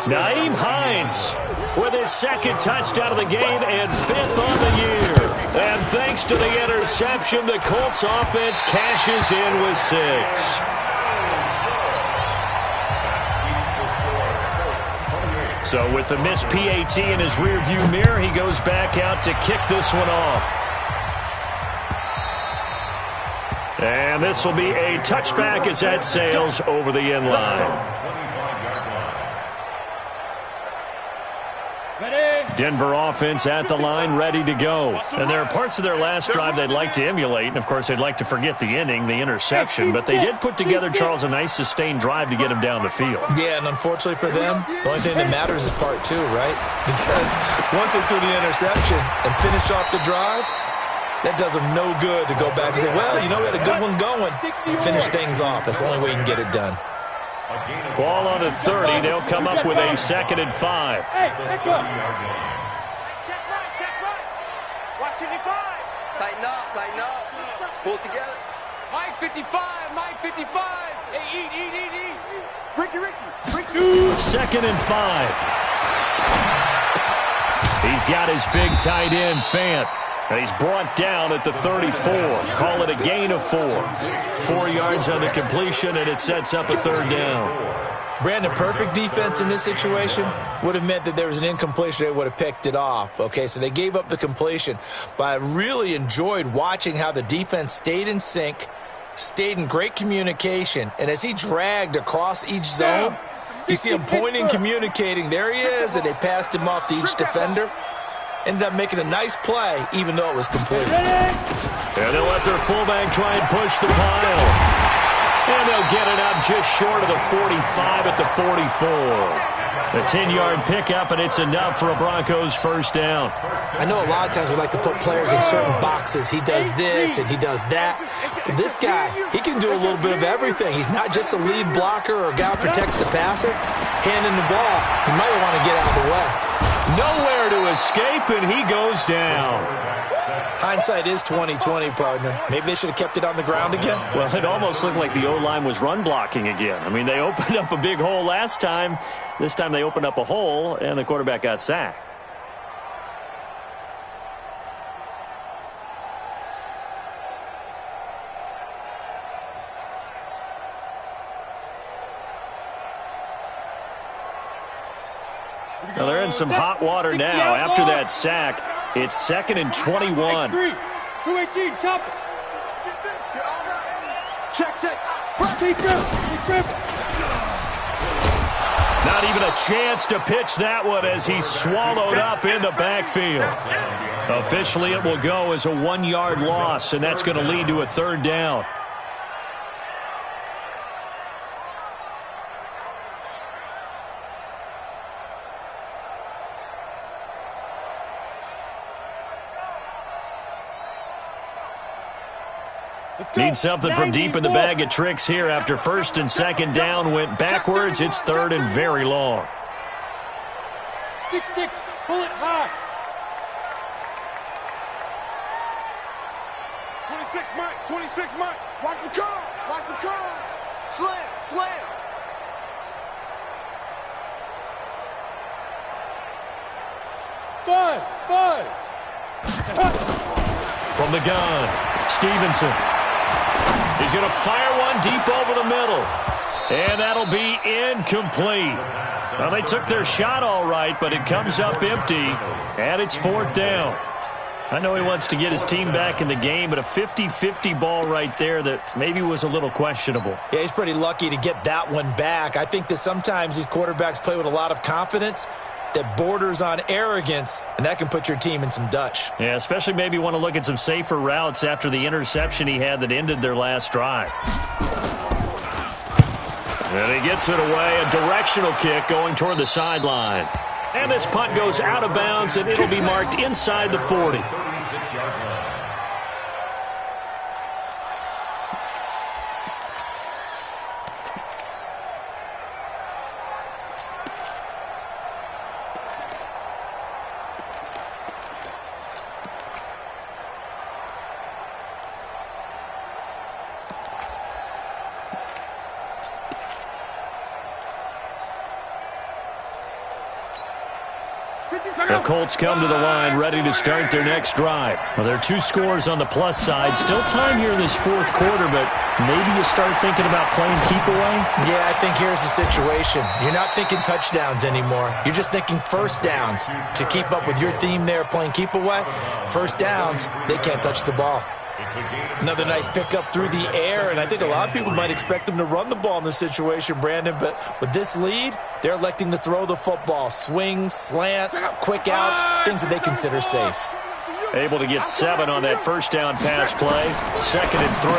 Nyheim Hines with his 2nd touchdown of the game and 5th on the year. And thanks to the interception, the Colts offense cashes in with 6. So with the missed PAT in his rearview mirror, he goes back out to kick this one off. And this will be a touchback as that sails over the end line. Denver offense at the line, ready to go. And there are parts of their last drive they'd like to emulate. And, of course, they'd like to forget the ending, the interception. But they did put together, Charles, a nice sustained drive to get him down the field. Yeah, and unfortunately for them, the only thing that matters is part 2, right? Because once they threw the interception and finished off the drive, that does them no good to go back and say, well, you know, we had a good one going. Finish things off. That's the only way you can get it done. Ball on the 30. They'll come up with a 2nd and 5. Hey, back up. Check right. Watch it, 5. Tighten up. Pull it together. Mike 55. Hey, eat. Ricky. 2nd and 5. He's got his big tight end, Fant. And he's brought down at the 34. Call it a gain of 4. 4 yards on the completion, and it sets up a 3rd down. Brandon, perfect defense in this situation would have meant that there was an incompletion. They would have picked it off. Okay, so they gave up the completion. But I really enjoyed watching how the defense stayed in sync, stayed in great communication, and as he dragged across each zone, you see him pointing, communicating. There he is, and they passed him off to each defender. Ended up making a nice play, even though it was complete. And they'll let their fullback try and push the pile. And they'll get it up just short of the 45 at the 44. A 10-yard pickup, and it's enough for a Broncos first down. I know a lot of times we like to put players in certain boxes. He does this and he does that. But this guy, he can do a little bit of everything. He's not just a lead blocker or a guy who protects the passer. Handing the ball, he might want to get out of the way. Nowhere to escape, and he goes down. Hindsight is 20/20, partner. Maybe they should have kept it on the ground again. Well, it almost looked like the O-line was run blocking again. I mean, they opened up a big hole last time. This time they opened up a hole, and the quarterback got sacked. Now they're in some hot water now after that sack. It's 2nd and 21. 218, chop it. Check. Not even a chance to pitch that one as he's swallowed up in the backfield. Officially, it will go as a 1-yard loss, and that's going to lead to a 3rd down. Need something from deep in the bag of tricks here after 1st and 2nd down went backwards. It's 3rd and very long. 6-6, pull it high. 26 Mike. Watch the curl. Slam. Buzz. From the gun, Stevenson. He's going to fire one deep over the middle. And that'll be incomplete. Well, they took their shot all right, but it comes up empty, and it's 4th down. I know he wants to get his team back in the game, but a 50-50 ball right there that maybe was a little questionable. Yeah, he's pretty lucky to get that one back. I think that sometimes these quarterbacks play with a lot of confidence that borders on arrogance, and that can put your team in some Dutch. Yeah, especially maybe want to look at some safer routes after the interception he had that ended their last drive. And he gets it away, a directional kick going toward the sideline. And this punt goes out of bounds, and it'll be marked inside the 40. 36-yard line. The Colts come to the line ready to start their next drive. Well, there are 2 scores on the plus side. Still time here in this 4th quarter, but maybe you start thinking about playing keep away? Yeah, I think here's the situation. You're not thinking touchdowns anymore. You're just thinking first downs. To keep up with your theme there playing keep away, first downs, they can't touch the ball. Another nice pickup through the air, and I think a lot of people might expect them to run the ball in this situation, Brandon, but with this lead, they're electing to throw the football. Swings, slants, quick outs, things that they consider safe. Able to get 7 on that first down pass play. 2nd and 3.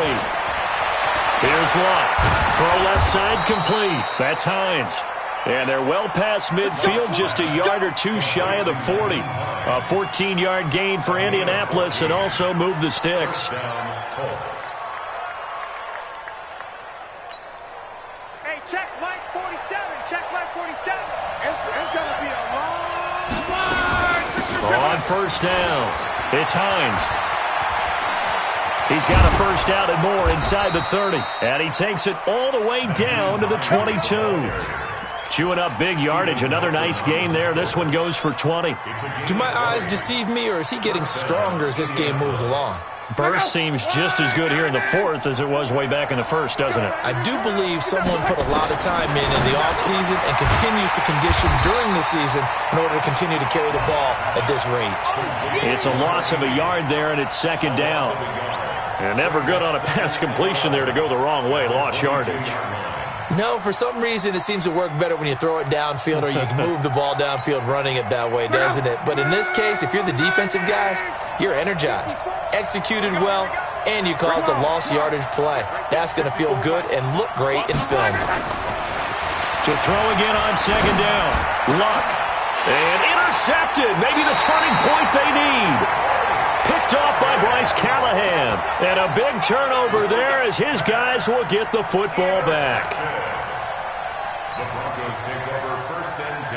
Here's Luck. Throw left side complete. That's Hines. And they're well past midfield, just a yard or 2 shy of the 40. A 14-yard gain for Indianapolis, and also move the sticks. Hey, check Mike 47. Check Mike 47. It's going to be a long march. On first down, it's Hines. He's got a first down and more inside the 30. And he takes it all the way down to the 22. Chewing up big yardage. Another nice gain there. This one goes for 20. Do my eyes deceive me, or is he getting stronger as this game moves along? Burst seems just as good here in the 4th as it was way back in the 1st, doesn't it? I do believe someone put a lot of time in the offseason and continues to condition during the season in order to continue to carry the ball at this rate. It's a loss of a yard there, and it's 2nd down. And never good on a pass completion there to go the wrong way. Lost yardage. No, for some reason it seems to work better when you throw it downfield or you can move the ball downfield running it that way, doesn't it? But in this case, if you're the defensive guys, you're energized, executed well, and you caused a lost yardage play. That's going to feel good and look great in film. To throw again on 2nd down. Luck. And intercepted. Maybe the turning point they need. Picked off by Bryce Callahan. And a big turnover there as his guys will get the football back. The Broncos take over 1st and 10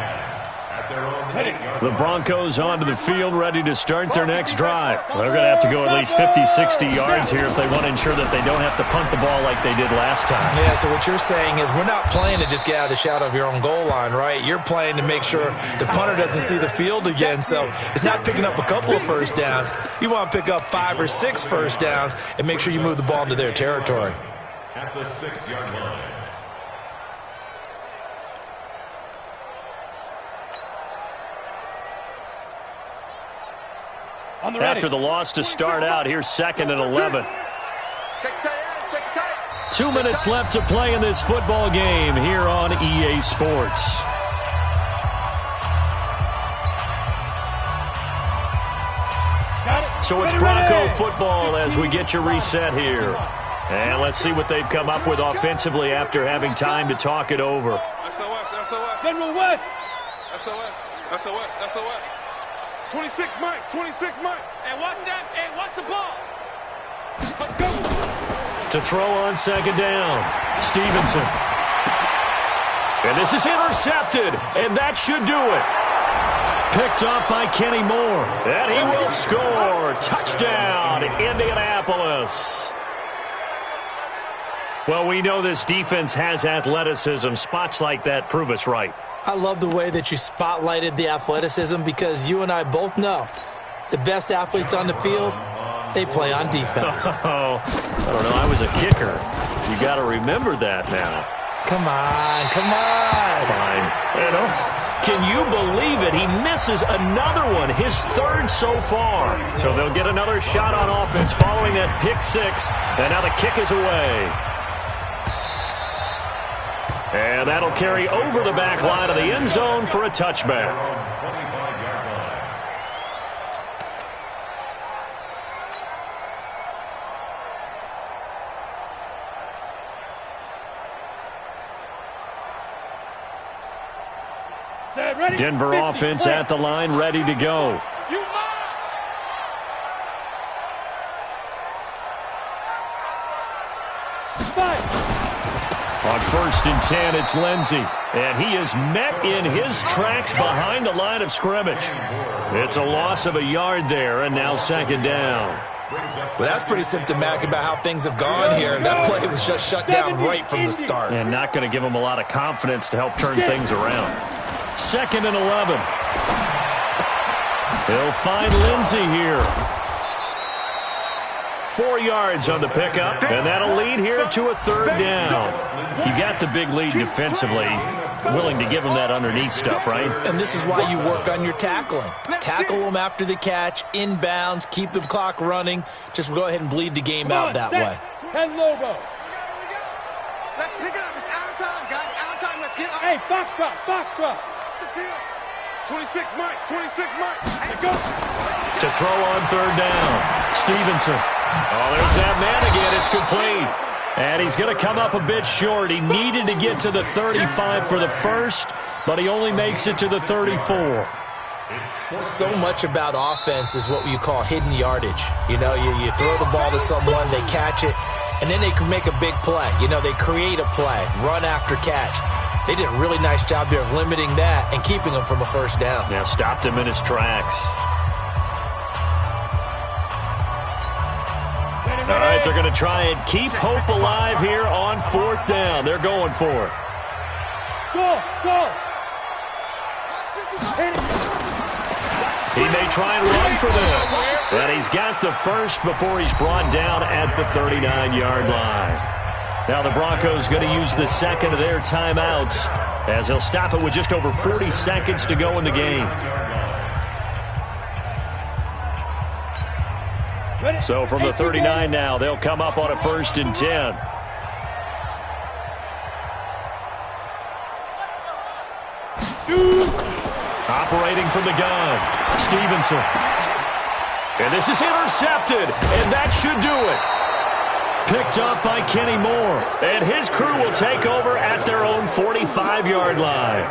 at their own 8-yard line. The Broncos onto the field ready to start their next drive. They're going to have to go at least 50, 60 yards here if they want to ensure that they don't have to punt the ball like they did last time. Yeah, so what you're saying is we're not playing to just get out of the shadow of your own goal line, right? You're playing to make sure the punter doesn't see the field again. So it's not picking up a couple of first downs. You want to pick up 5 or 6 first downs and make sure you move the ball into their territory. At the 6-yard line. After the loss to start out, here's 2nd and 11. 2 minutes left to play in this football game here on EA Sports. So it's Bronco football as we get you reset here. And let's see what they've come up with offensively after having time to talk it over. SOS. General West. SOS. 26 Mike. Hey, watch that. Hey, watch the ball. To throw on 2nd down, Stevenson. And this is intercepted, and that should do it. Picked off by Kenny Moore, and he will score. Touchdown, Indianapolis. Well, we know this defense has athleticism. Spots like that prove us right. I love the way that you spotlighted the athleticism because you and I both know The best athletes on the field, they play on defense. Oh, I don't know. I was a kicker. You got to remember that now. Come on, come on. Fine. You know, can you believe it? He misses another one, his third so far. So they'll get another shot on offense following that pick six. And now the kick is away. And that'll carry over the back line of the end zone for a touchback. Denver offense at the line, ready to go. On 1st and 10, it's Lindsey. And he is met in his tracks behind the line of scrimmage. It's a loss of a yard there, and now 2nd down. Well, that's pretty symptomatic about how things have gone here. That play was just shut down right from the start. And not going to give him a lot of confidence to help turn things around. 2nd and 11. He'll find Lindsey here. 4 yards on the pickup, and that'll lead here to a 3rd down. You got the big lead defensively, willing to give him that underneath stuff, right? And this is why you work on your tackling. Tackle them after the catch, inbounds, keep the clock running. Just go ahead and bleed the game out that way. 10 logo. Let's pick it up. It's out of time, guys. Out of time. Let's get up. Hey, foxtrot, foxtrot. 26 Mike, 26 Mike. Hey, go. To throw on 3rd down. Stevenson. Oh, there's that man again. It's complete. And he's going to come up a bit short. He needed to get to the 35 for the first, but he only makes it to the 34. So much about offense is what you call hidden yardage. You know, you throw the ball to someone, they catch it, and then they can make a big play. You know, they create a play, run after catch. They did a really nice job there of limiting that and keeping him from a 1st down. Yeah, stopped him in his tracks. All right, they're going to try and keep hope alive here on 4th down. They're going for it. Go, go. He may try and run for this. And he's got the first before he's brought down at the 39-yard line. Now the Broncos going to use the 2nd of their timeouts as he'll stop it with just over 40 seconds to go in the game. So from the 39 now, they'll come up on a 1st and 10. Operating from the gun, Stevenson. And this is intercepted, and that should do it. Picked up by Kenny Moore, and his crew will take over at their own 45-yard line.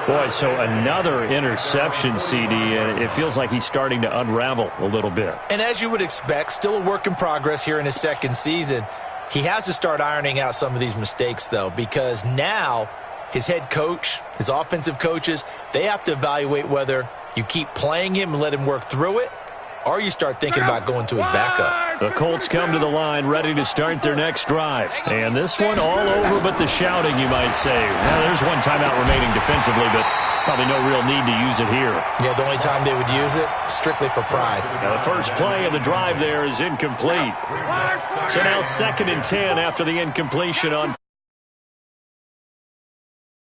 Boy, so another interception, CD, and it feels like he's starting to unravel a little bit. And as you would expect, still a work in progress here in his 2nd season. He has to start ironing out some of these mistakes, though, because now his head coach, his offensive coaches, they have to evaluate whether you keep playing him and let him work through it, or you start thinking about going to his backup. The Colts come to the line ready to start their next drive. And this one all over but the shouting, you might say. Now, there's one timeout remaining defensively, but probably no real need to use it here. Yeah, the only time they would use it, strictly for pride. Now, the first play of the drive there is incomplete. So now 2nd and 10 after the incompletion on